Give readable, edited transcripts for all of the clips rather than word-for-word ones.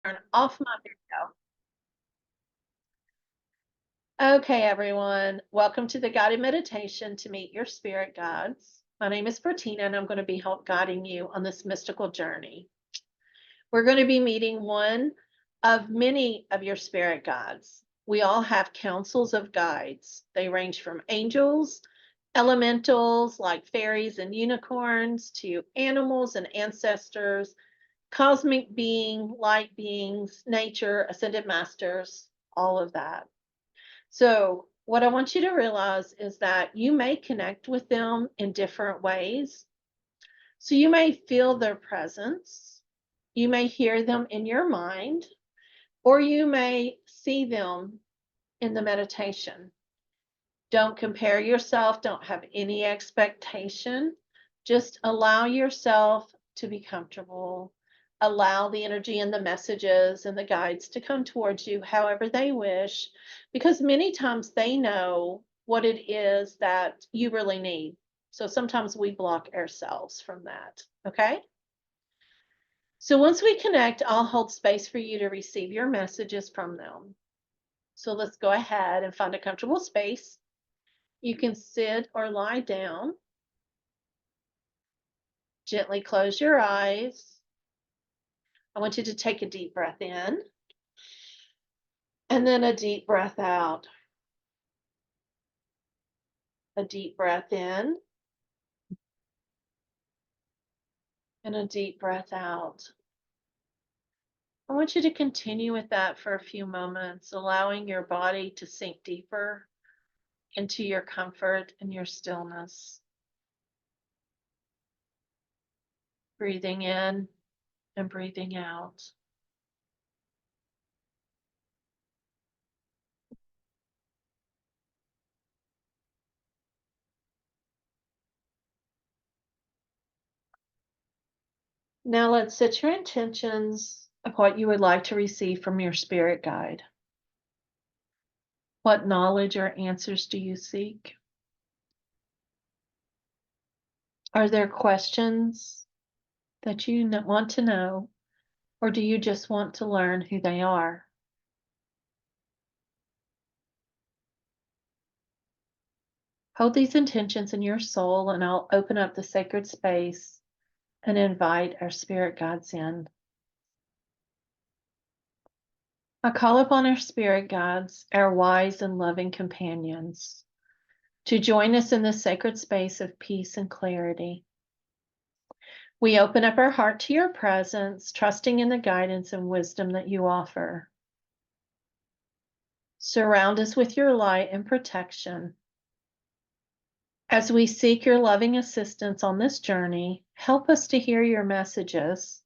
turn off my video. Okay, everyone, welcome to the guided meditation to meet your spirit guides. My name is Bertina, and I'm going to be help guiding you on this mystical journey. We're going to be meeting one of many of your spirit guides. We all have councils of guides. They range from angels, elementals like fairies and unicorns, to animals and ancestors, cosmic being, light beings, nature, ascended masters, all of that. So, what I want you to realize is that you may connect with them in different ways. So, you may feel their presence, you may hear them in your mind, or you may see them in the meditation. Don't compare yourself, don't have any expectation. Just allow yourself to be comfortable. Allow the energy and the messages and the guides to come towards you however they wish, because many times they know what it is that you really need. So sometimes we block ourselves from that. Okay. So once we connect, I'll hold space for you to receive your messages from them. So let's go ahead and find a comfortable space. You can sit or lie down. Gently close your eyes. I want you to take a deep breath in and then a deep breath out. A deep breath in and a deep breath out. I want you to continue with that for a few moments, allowing your body to sink deeper into your comfort and your stillness. Breathing in and breathing out. Now let's set your intentions of what you would like to receive from your spirit guide. What knowledge or answers do you seek? Are there questions that you want to know, or do you just want to learn who they are? Hold these intentions in your soul, and I'll open up the sacred space and invite our spirit guides in. I call upon our spirit guides, our wise and loving companions, to join us in this sacred space of peace and clarity. We open up our heart to your presence, trusting in the guidance and wisdom that you offer. Surround us with your light and protection. As we seek your loving assistance on this journey, help us to hear your messages,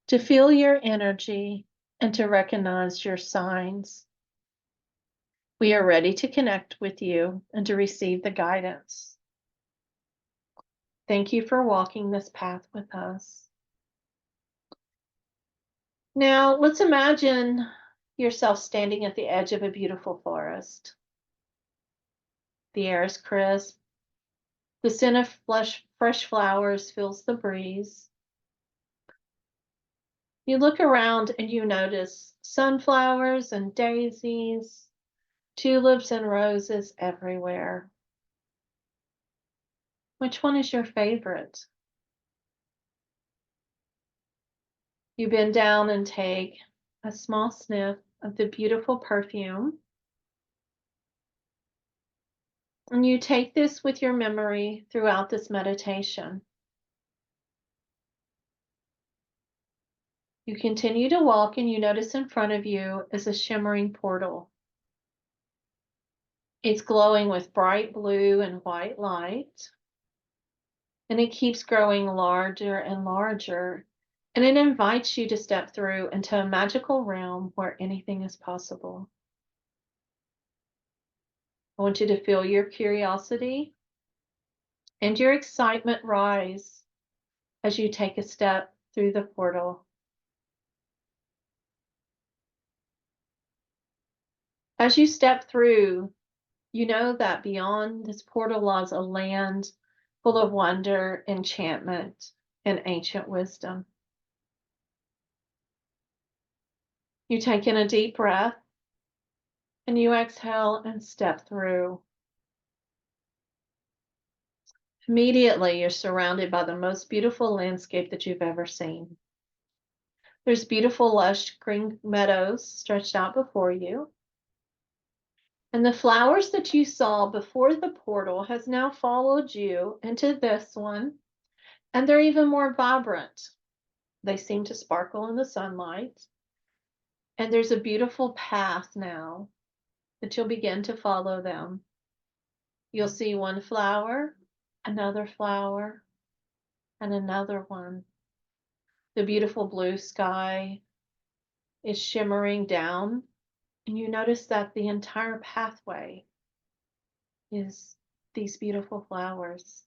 to feel your energy, and to recognize your signs. We are ready to connect with you and to receive the guidance. Thank you for walking this path with us. Now, let's imagine yourself standing at the edge of a beautiful forest. The air is crisp. The scent of fresh flowers fills the breeze. You look around and you notice sunflowers and daisies, tulips and roses everywhere. Which one is your favorite? You bend down and take a small sniff of the beautiful perfume. And you take this with your memory throughout this meditation. You continue to walk and you notice in front of you is a shimmering portal. It's glowing with bright blue and white light. And it keeps growing larger and larger. And it invites you to step through into a magical realm where anything is possible. I want you to feel your curiosity and your excitement rise as you take a step through the portal. As you step through, you know that beyond this portal lies a land full of wonder, enchantment, and ancient wisdom. You take in a deep breath and you exhale and step through. Immediately, you're surrounded by the most beautiful landscape that you've ever seen. There's beautiful, lush green meadows stretched out before you. And the flowers that you saw before the portal has now followed you into this one, and they're even more vibrant. They seem to sparkle in the sunlight. And there's a beautiful path now that you'll begin to follow them. You'll see one flower, and another one. The beautiful blue sky is shimmering down, and you notice that the entire pathway is these beautiful flowers.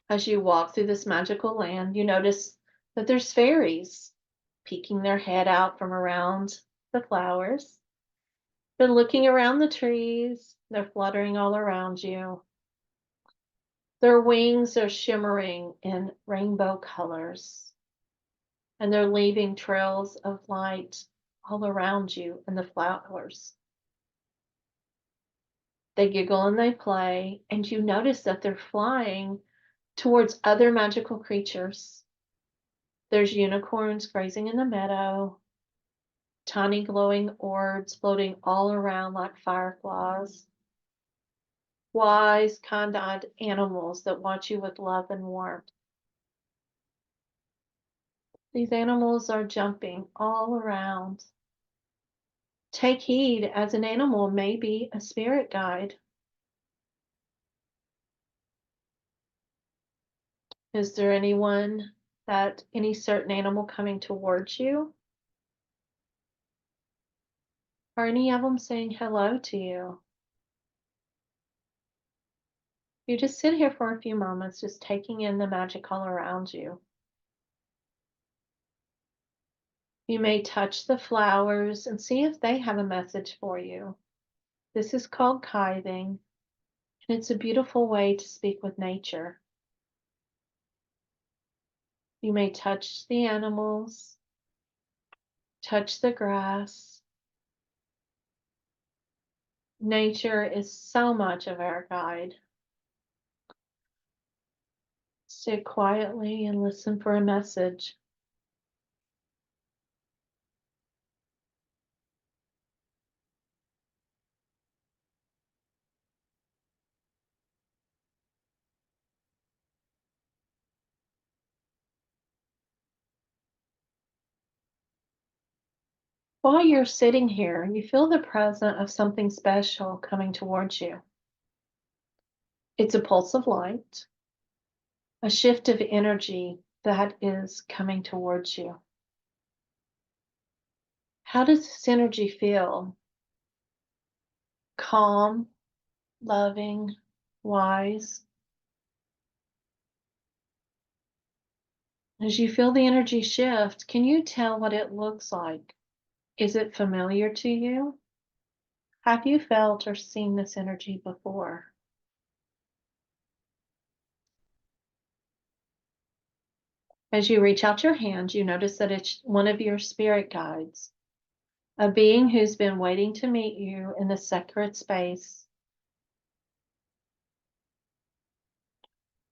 As you walk through this magical land, you notice that there's fairies peeking their head out from around the flowers. They're looking around the trees, they're fluttering all around you. Their wings are shimmering in rainbow colors, and they're leaving trails of light all around you and the flowers. They giggle and they play, and you notice that they're flying towards other magical creatures. There's unicorns grazing in the meadow, tiny glowing orbs floating all around like fireflies, wise, kind-eyed animals that watch you with love and warmth. These animals are jumping all around. Take heed, as an animal may be a spirit guide. Is there any certain animal coming towards you? Are any of them saying hello to you? You just sit here for a few moments, just taking in the magic all around you. You may touch the flowers and see if they have a message for you. This is called kithing, and it's a beautiful way to speak with nature. You may touch the animals, touch the grass. Nature is so much of our guide. Sit quietly and listen for a message. While you're sitting here, you feel the presence of something special coming towards you. It's a pulse of light, a shift of energy that is coming towards you. How does this energy feel? Calm, loving, wise? As you feel the energy shift, can you tell what it looks like? Is it familiar to you? Have you felt or seen this energy before? As you reach out your hand, you notice that it's one of your spirit guides, a being who's been waiting to meet you in the sacred space.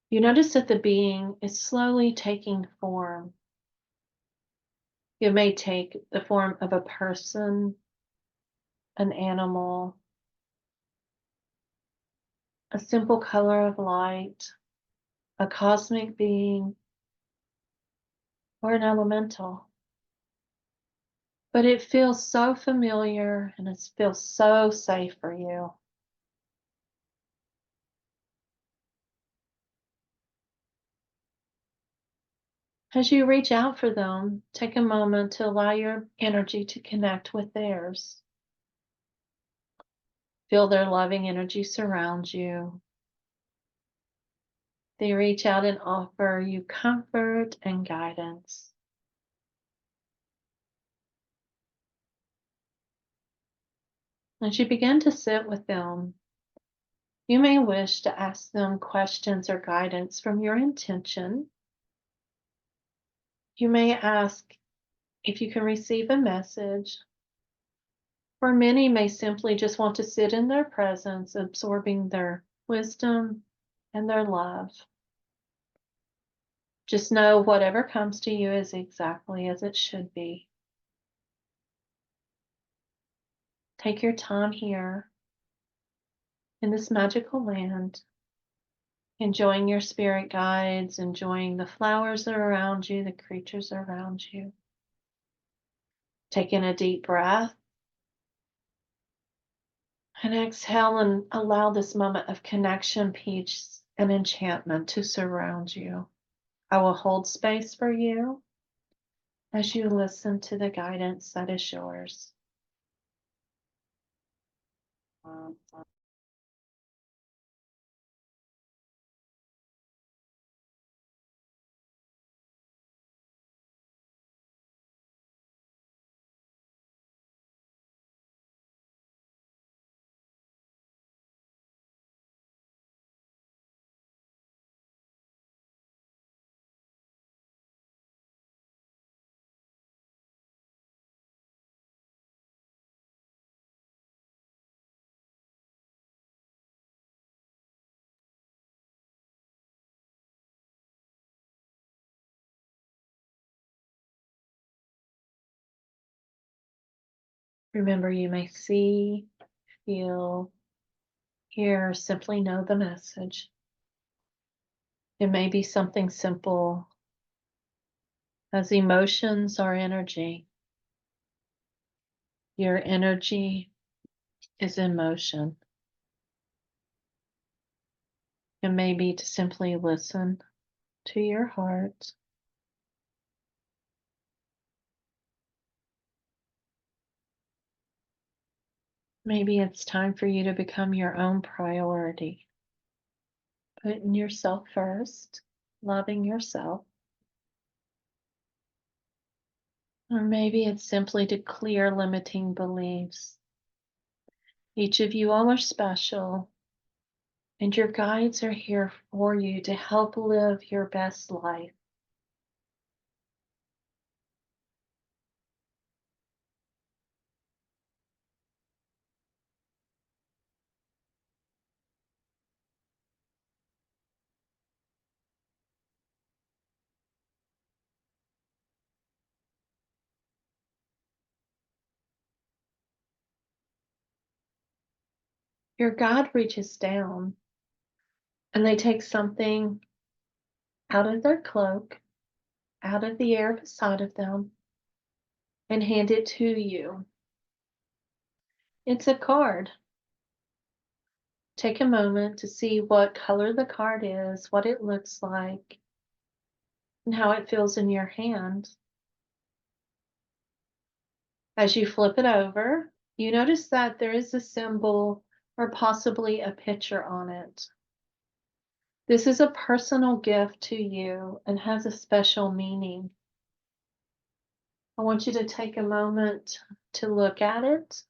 You notice that the being is slowly taking form. It may take the form of a person, an animal, a simple color of light, a cosmic being, or an elemental. But it feels so familiar and it feels so safe for you. As you reach out for them, take a moment to allow your energy to connect with theirs. Feel their loving energy surround you. They reach out and offer you comfort and guidance. As you begin to sit with them, you may wish to ask them questions or guidance from your intention. You may ask, if you can receive a message, or many may simply just want to sit in their presence, absorbing their wisdom and their love. Just know whatever comes to you is exactly as it should be. Take your time here in this magical land, enjoying your spirit guides, enjoying the flowers that are around you, the creatures around you. Take in a deep breath and exhale and allow this moment of connection, peace, and enchantment to surround you. I will hold space for you as you listen to the guidance that is yours. Remember, you may see, feel, hear, simply know the message. It may be something simple as emotions or energy. Your energy is in motion. It may be to simply listen to your heart. Maybe it's time for you to become your own priority. Putting yourself first, loving yourself. Or maybe it's simply to clear limiting beliefs. Each of you all are special, and your guides are here for you to help live your best life. Your God reaches down and they take something out of their cloak, out of the air beside of them, and hand it to you. It's a card. Take a moment to see what color the card is, what it looks like, and how it feels in your hand. As you flip it over, you notice that there is a symbol or possibly a picture on it. This is a personal gift to you and has a special meaning. I want you to take a moment to look at it.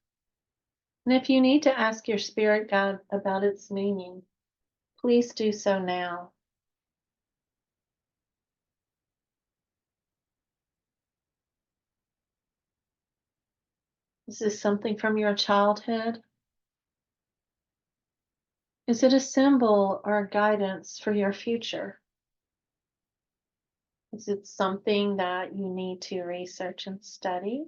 And if you need to ask your spirit guide about its meaning, please do so now. Is this something from your childhood? Is it a symbol or a guidance for your future? Is it something that you need to research and study?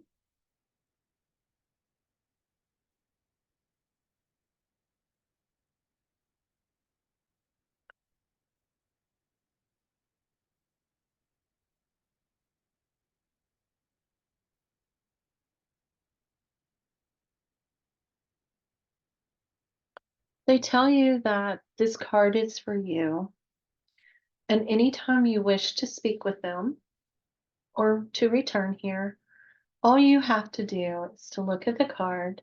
They tell you that this card is for you, and anytime you wish to speak with them or to return here, all you have to do is to look at the card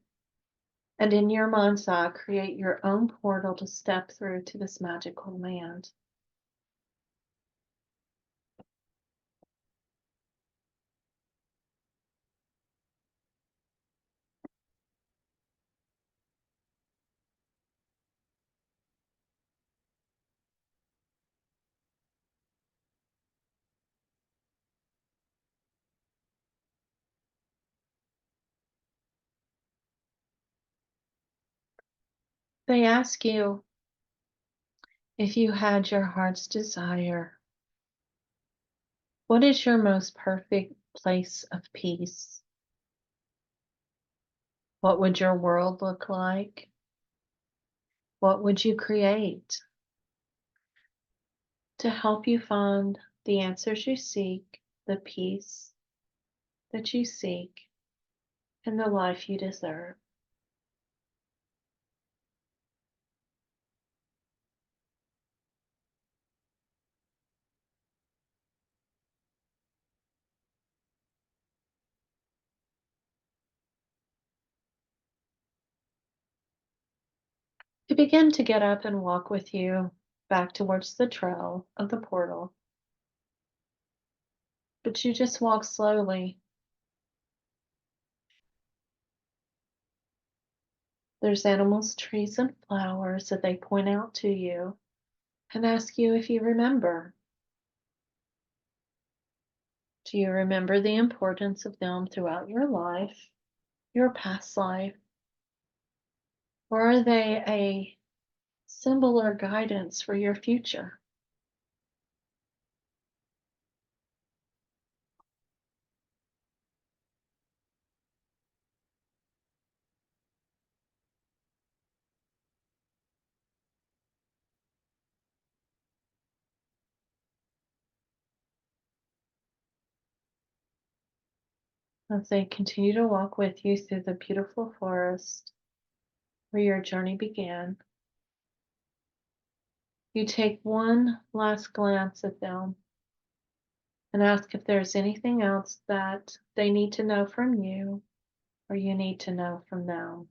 and in your mind's eye create your own portal to step through to this magical land. They ask you if you had your heart's desire, what is your most perfect place of peace? What would your world look like? What would you create to help you find the answers you seek, the peace that you seek, and the life you deserve? They begin to get up and walk with you back towards the trail of the portal, but you just walk slowly. There's animals, trees, and flowers that they point out to you and ask you if you remember. Do you remember the importance of them throughout your life, your past life? Or are they a symbol or guidance for your future? As they continue to walk with you through the beautiful forest where your journey began, you take one last glance at them and ask if there's anything else that they need to know from you or you need to know from them.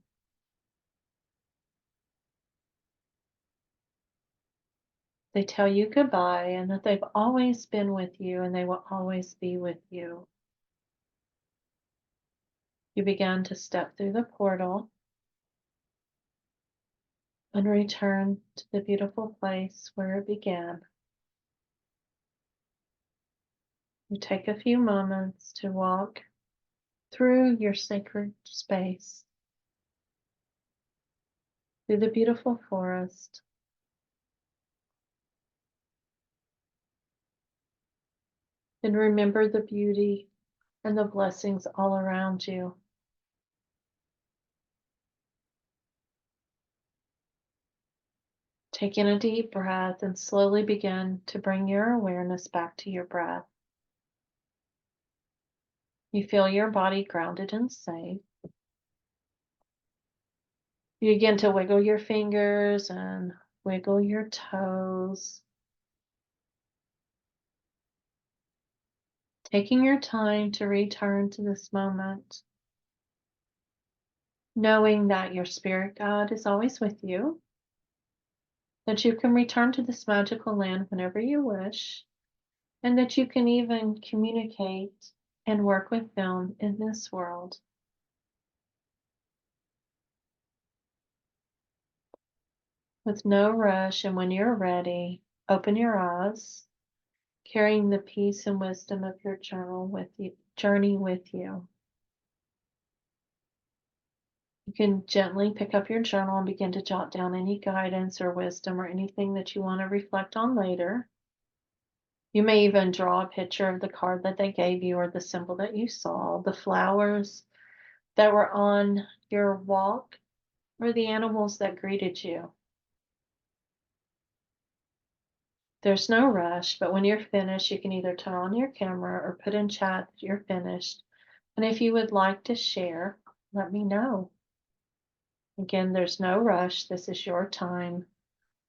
They tell you goodbye and that they've always been with you and they will always be with you. You begin to step through the portal and return to the beautiful place where it began. You take a few moments to walk through your sacred space, through the beautiful forest, and remember the beauty and the blessings all around you. Take in a deep breath and slowly begin to bring your awareness back to your breath. You feel your body grounded and safe. You begin to wiggle your fingers and wiggle your toes, taking your time to return to this moment, knowing that your spirit guide is always with you, that you can return to this magical land whenever you wish, and that you can even communicate and work with them in this world. With no rush, and when you're ready, open your eyes, carrying the peace and wisdom of your journey with you. You can gently pick up your journal and begin to jot down any guidance or wisdom or anything that you want to reflect on later. You may even draw a picture of the card that they gave you or the symbol that you saw, the flowers that were on your walk, or the animals that greeted you. There's no rush, but when you're finished, you can either turn on your camera or put in chat that you're finished. And if you would like to share, let me know. Again, there's no rush. This is your time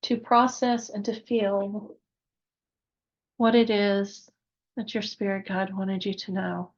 to process and to feel what it is that your spirit guide wanted you to know.